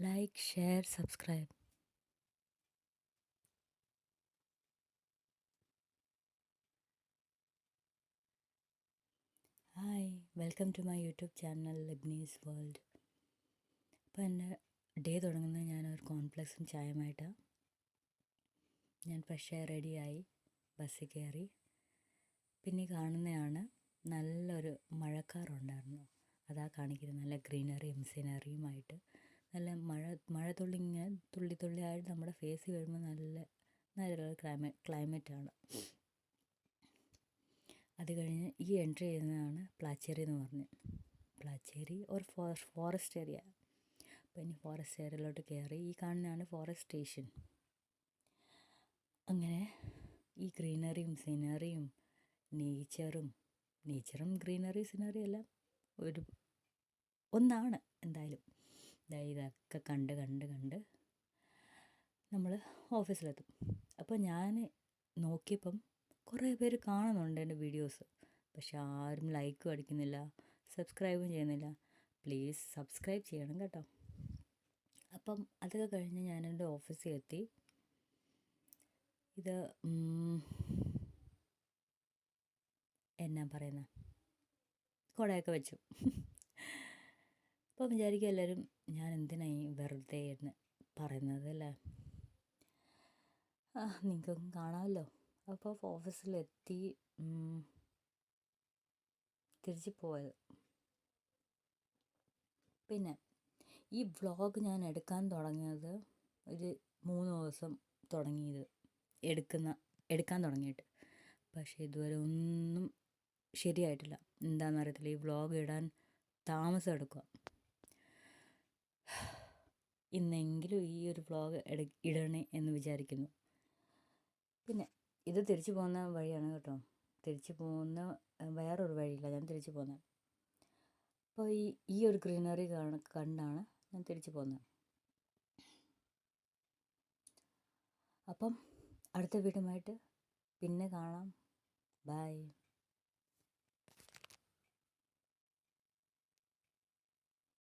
like, share, subscribe. Hi, welcome to my YouTube channel Lebanese World. അപ്പോൾ എൻ്റെ day തുടങ്ങുന്നത് ഞാനൊരു കോൺഫ്ലെക്സും ചായയുമായിട്ടാണ്. ഞാൻ ഫ്രഷായി റെഡിയായി ബസ്സിൽ കയറി. പിന്നെ കാണുന്നതാണ് നല്ലൊരു മഴക്കാറുണ്ടായിരുന്നു. അതാ കാണിക്കുന്നത്, നല്ല ഗ്രീനറിയും സീനറിയുമായിട്ട് നല്ല മഴ തുള്ളി ഇങ്ങനെ തുള്ളി തുള്ളിയായിട്ട് നമ്മുടെ ഫേസിൽ വരുമ്പോൾ നല്ലൊരു ക്ലൈമറ്റാണ്. അത് കഴിഞ്ഞ് ഈ എൻട്രി ചെയ്യുന്നതാണ് പ്ലാച്ചേരി എന്ന് പറഞ്ഞ്. പ്ലാച്ചേരി ഒരു ഫോറസ്റ്റ് ഏരിയ. അപ്പോൾ ഇനി ഫോറസ്റ്റ് ഏരിയയിലോട്ട് കയറി. ഈ കാണുന്നതാണ് ഫോറസ്റ്റ് സ്റ്റേഷൻ. അങ്ങനെ ഈ ഗ്രീനറിയും സീനറിയും നേച്ചറും ഗ്രീനറി സീനറി എല്ലാം ഒന്നാണ് എന്തായാലും. ഇതൊക്കെ കണ്ട് നമ്മൾ ഓഫീസിലെത്തും. അപ്പോൾ ഞാൻ നോക്കിയപ്പം കുറേ പേര് കാണുന്നുണ്ട് എൻ്റെ വീഡിയോസ്, പക്ഷെ ആരും ലൈക്കും അടിക്കുന്നില്ല, സബ്സ്ക്രൈബും ചെയ്യുന്നില്ല. പ്ലീസ് സബ്സ്ക്രൈബ് ചെയ്യണം കേട്ടോ. അപ്പം അതൊക്കെ കഴിഞ്ഞ് ഞാൻ എൻ്റെ ഓഫീസിൽ എത്തി. ഇത് എന്നാ പറയുന്നത്, കുടയൊക്കെ വെച്ചു. അപ്പോൾ വിചാരിക്കും എല്ലാവരും ഞാൻ എന്തിനായി വെറുതെ എന്ന് പറയുന്നത് അല്ലേ. നിങ്ങൾക്കും കാണാമല്ലോ. അപ്പോൾ ഓഫീസിലെത്തി തിരിച്ച് പോയത്. പിന്നെ ഈ വ്ളോഗ് ഞാൻ എടുക്കാൻ തുടങ്ങിയത് ഒരു 3 ദിവസം എടുക്കാൻ തുടങ്ങിയിട്ട്. പക്ഷേ ഇതുവരെ ഒന്നും ശരിയായിട്ടില്ല. എന്താണെന്നറിയത്തില്ല, ഈ വ്ളോഗ് ഇടാൻ താമസം എടുക്കുക. ഇന്നെങ്കിലും ഈ ഒരു വ്ളോഗ് ഇടണേ എന്ന് വിചാരിക്കുന്നു. പിന്നെ ഇത് തിരിച്ചു പോകുന്ന വഴിയാണ് കേട്ടോ. തിരിച്ചു പോകുന്ന വേറൊരു വഴിയില്ല, ഞാൻ തിരിച്ചു പോകുന്നത്. അപ്പോൾ ഈ ഒരു ഗ്രീനറി കണ്ടാണ് ഞാൻ തിരിച്ചു പോകുന്നത്. അപ്പം അടുത്ത വീഡിയോയുമായിട്ട് പിന്നെ കാണാം. ബൈ.